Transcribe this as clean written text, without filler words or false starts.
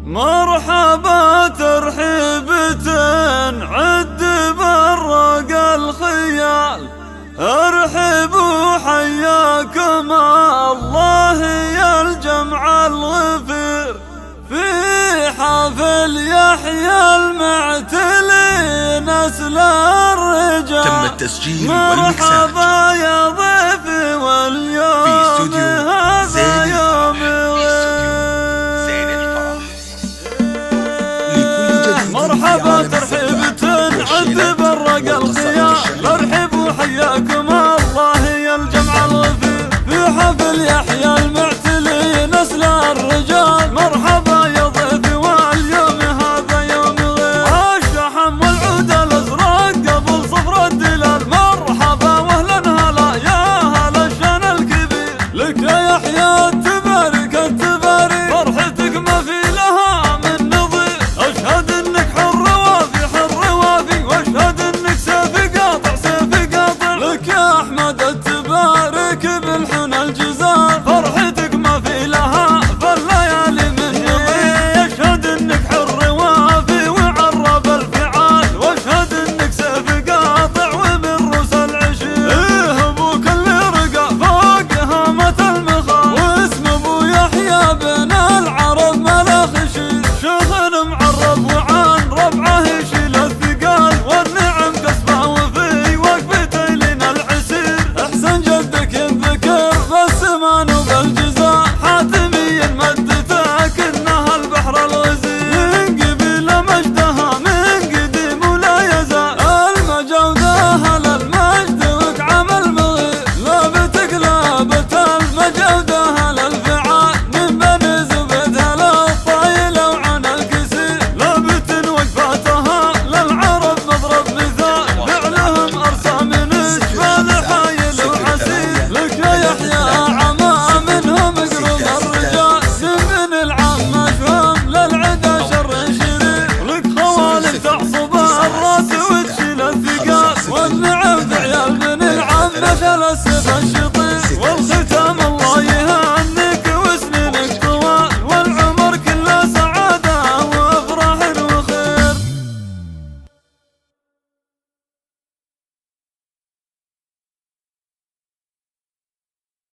مرحبا ترحيبة عد برق الخيال، ارحبوا حياكم الله يا الجمع الغفير، في حفل يحيى المعتلي نسل الرجال. تم التسجيل والمكساج مرحبا يا ضيفي واليوم في استوديو هذا يوم مرحبا ترحيبة عد برق الخيال، ارحبوا حياكم الله يا الجمع الغفير، في حفل يحيى المعتلي نسل الرجال. مرحبا يا ضيفي واليوم هذا يوم غير، الشحم والعود الازرق قبل صفر الدلال. مرحبا واهلا هلا يا هلا الشان الكبير، لك يا يحيى التبارك التبارك، فرحتك ما في لها من نظير. اشهد انك حر وافي واشهد انك سيف قاطع سيف قاطع، لك يا احمد التبارك بالحنى الجزار، فرحتك ما في لها فالليالي من نظير. اشهد انك حر وافي وعرب الفعال، واشهد انك سيف قاطع ومن رؤوس العشير. ايه ابوك اللي رقى فوق هامة المخال، واسم ابو يحيى بين العرب ملا خشير، شيخ معرب وعن ربعه يشيل الثقال، والنعم كسبه وفي وقفته لنا العسير. احسن جدك ينذكر بالسمان وبالجزاء، حاتمي مدتك انها البحر الغزير، من قبيل مجدها من قديم ولا يزال، المجودة هل المجد وقعم المغير، لابتك لابت المجودة هل الفعال، من بني زبيد هل الطايل وعن الكسير، لابت وقفاتها للعرب مضرب مثال، فعلهم ارسى من اشبال حايل وحسير. لك يا يحيى عما منهم قرب الرجال، من العامة شهم للعدا شر شرير، لك خوالم تعصب الراس وتشيل الثقال، والنعم في عيال من العامة شل السفر.